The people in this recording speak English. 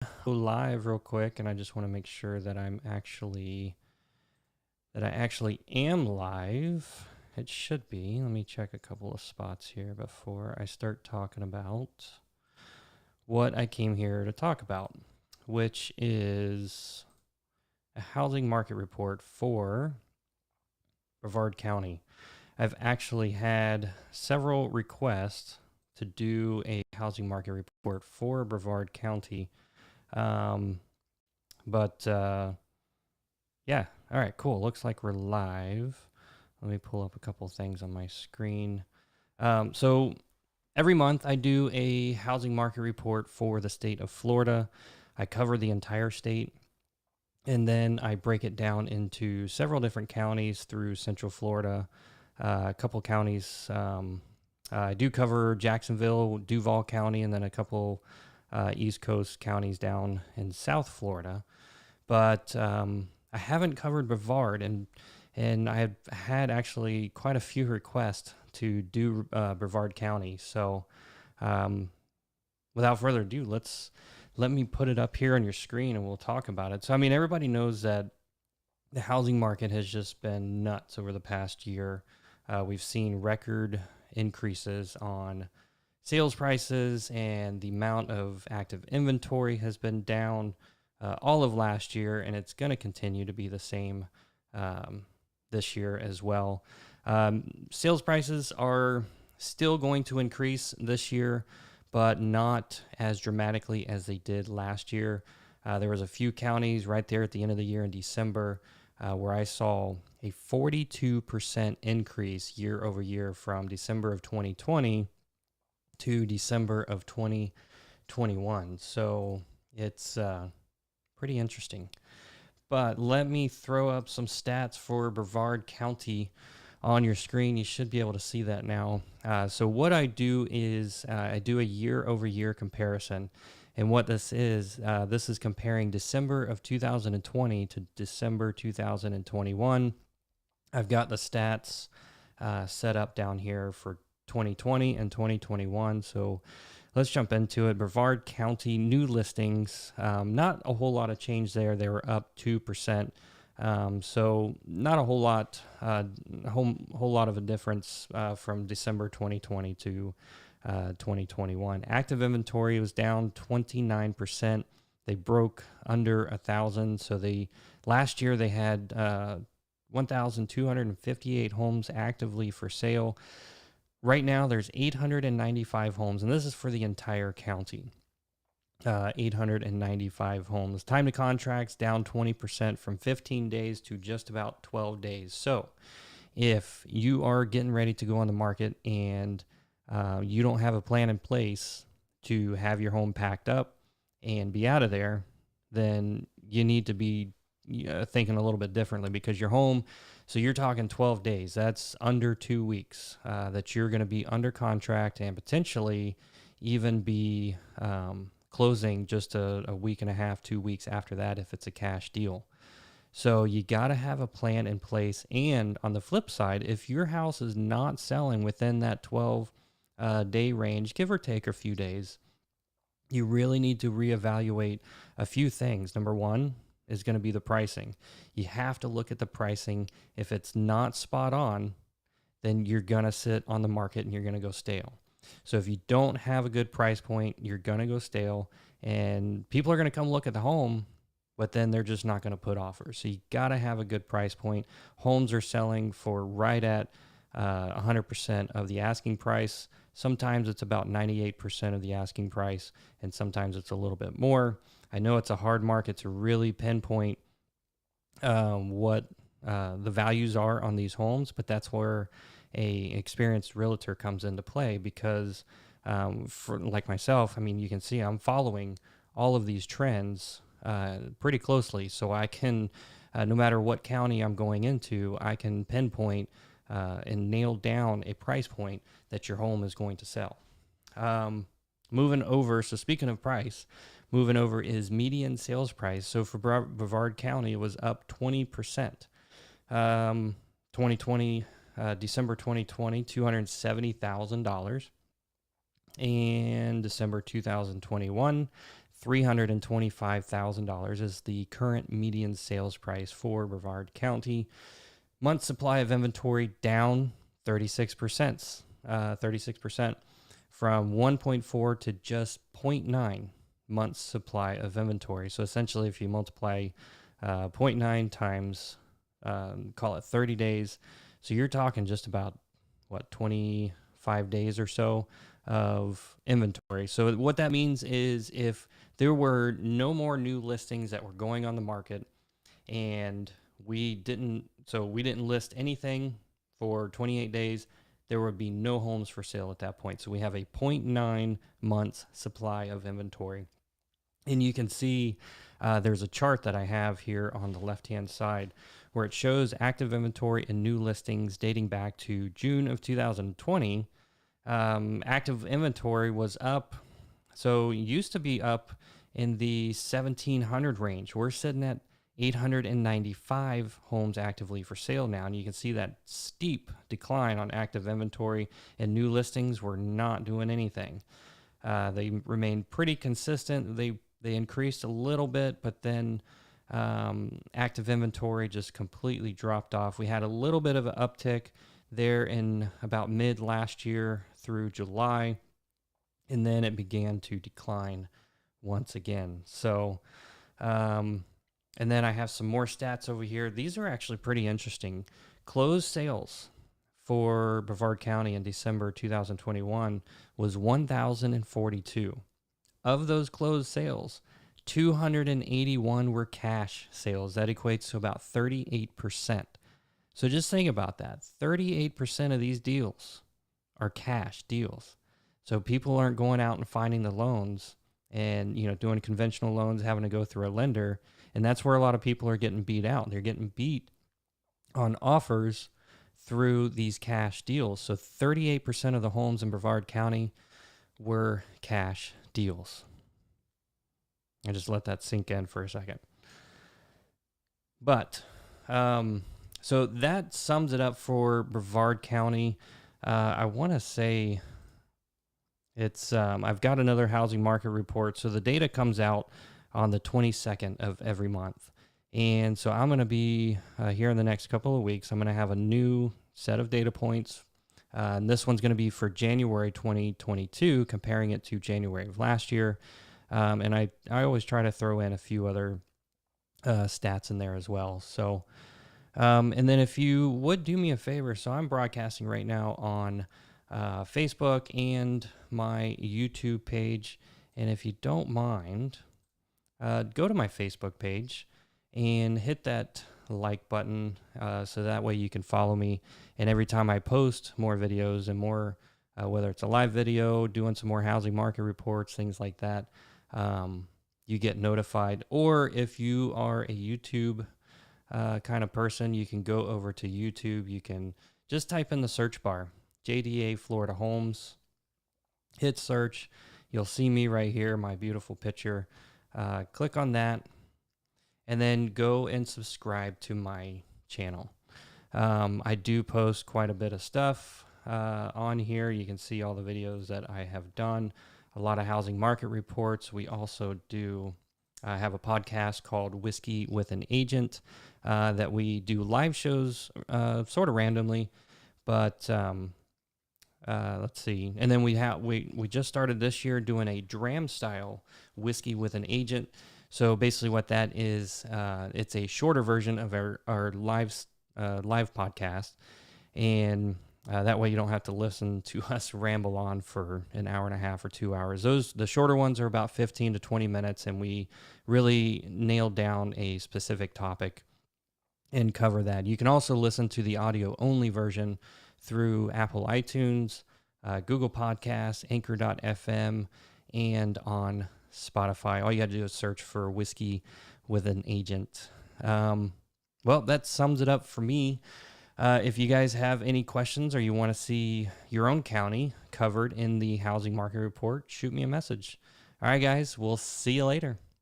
Go live real quick, and I just want to make sure that I actually am live. It should be. Let me check a couple of spots here before I start talking about what I came here to talk about, which is a housing market report for Brevard County. I've actually had several requests to do a housing market report for Brevard County. Um, but yeah, all right, cool. Looks like we're live. Let me pull up a couple things on my screen. So every month I do a housing market report for the state of Florida. I cover the entire state, and then I break it down into several different counties through Central Florida. A couple counties. I do cover Jacksonville, Duval County, and then a couple East Coast counties down in South Florida. But I haven't covered Brevard, and I have had actually quite a few requests to do Brevard County. So um, without further ado, let me put it up here on your screen, and we'll talk about it. So I mean, everybody knows that the housing market has just been nuts over the past year. We've seen record increases on sales prices, and the amount of active inventory has been down all of last year, and it's going to continue to be the same this year as well. Sales prices are still going to increase this year, but not as dramatically as they did last year. There was a few counties right there at the end of the year in December where I saw a 42% increase year over year from December of 2020 to December of 2021. So it's pretty interesting. But let me throw up some stats for Brevard County on your screen. You should be able to see that now. So what I do is I do a year over year comparison. And what this is comparing December of 2020 to December 2021. I've got the stats set up down here for 2020 and 2021. So let's jump into it. Brevard County new listings, not a whole lot of change there. They were up 2%. So not a whole lot, whole lot of a difference from December 2020 to 2021. Active inventory was down 29%. They broke under 1,000. So last year they had 1,258 homes actively for sale. Right now, there's 895 homes, and this is for the entire county. 895 homes. Time to contracts down 20% from 15 days to just about 12 days. So if you are getting ready to go on the market and you don't have a plan in place to have your home packed up and be out of there, then you need to be thinking a little bit differently, because your home, so you're talking 12 days, that's under 2 weeks that you're going to be under contract, and potentially even be closing just a week and a half, 2 weeks after that if it's a cash deal. So you got to have a plan in place. And on the flip side, if your house is not selling within that 12 day range, give or take a few days, you really need to reevaluate a few things. Number one is going to be the pricing. You have to look at the pricing. If it's not spot on, then you're going to sit on the market and you're going to go stale. So if you don't have a good price point, you're going to go stale, and people are going to come look at the home, but then they're just not going to put offers. So you got to have a good price point. Homes are selling for right at 100% of the asking price. Sometimes it's about 98% of the asking price, and sometimes it's a little bit more. I know it's a hard market to really pinpoint what the values are on these homes, but that's where a experienced realtor comes into play, because for like myself, I mean, you can see I'm following all of these trends pretty closely, so I can, no matter what county I'm going into, I can pinpoint and nail down a price point that your home is going to sell. Moving over, so speaking of price, moving over is median sales price. So for Brevard County, it was up 20%. 2020, December 2020, $270,000. And December 2021, $325,000 is the current median sales price for Brevard County. Month supply of inventory down 36%, 36% from 1.4 to just 0.9 months supply of inventory. So essentially, if you multiply 0.9 times, call it 30 days, so you're talking just about, 25 days or so of inventory. So what that means is if there were no more new listings that were going on the market and we didn't list anything for 28 days, there would be no homes for sale at that point. So we have a 0.9 months supply of inventory. And you can see there's a chart that I have here on the left-hand side where it shows active inventory and new listings dating back to June of 2020. Active inventory was up. So it used to be up in the 1,700 range. We're sitting at 895 homes actively for sale now. And you can see that steep decline on active inventory, and new listings were not doing anything. They remained pretty consistent. They increased a little bit, but then active inventory just completely dropped off. We had a little bit of an uptick there in about mid last year through July, and then it began to decline once again. So, and then I have some more stats over here. These are actually pretty interesting. Closed sales for Brevard County in December 2021 was 1,042. Of those closed sales, 281 were cash sales. That equates to about 38%. So just think about that. 38% of these deals are cash deals. So people aren't going out and finding the loans and, doing conventional loans, having to go through a lender. And that's where a lot of people are getting beat out. They're getting beat on offers through these cash deals. So 38% of the homes in Brevard County were cash deals. I just let that sink in for a second. But, so that sums it up for Brevard County. I want to say it's, I've got another housing market report. So the data comes out on the 22nd of every month. And so I'm going to be here in the next couple of weeks. I'm going to have a new set of data points. And this one's going to be for January 2022, comparing it to January of last year. And I always try to throw in a few other stats in there as well. So, and then if you would do me a favor, so I'm broadcasting right now on Facebook and my YouTube page. And if you don't mind, go to my Facebook page and hit that like button so that way you can follow me. And every time I post more videos and more, whether it's a live video, doing some more housing market reports, things like that, you get notified. Or if you are a YouTube kind of person, you can go over to YouTube. You can just type in the search bar, JDA Florida Homes, hit search. You'll see me right here, my beautiful picture. Click on that and then go and subscribe to my channel. I do post quite a bit of stuff on here. You can see all the videos that I have done, a lot of housing market reports. We also do have a podcast called Whiskey with an Agent that we do live shows sort of randomly, but let's see. And then we just started this year doing a dram style Whiskey with an Agent. So basically what that is, it's a shorter version of our live podcast. And that way you don't have to listen to us ramble on for an hour and a half or 2 hours. The shorter ones are about 15 to 20 minutes, and we really nailed down a specific topic and cover that. You can also listen to the audio-only version through Apple iTunes, Google Podcasts, Anchor.fm, and on Spotify. All you got to do is search for Whiskey with an Agent. Well, that sums it up for me. If you guys have any questions or you want to see your own county covered in the housing market report, shoot me a message. All right, guys, we'll see you later.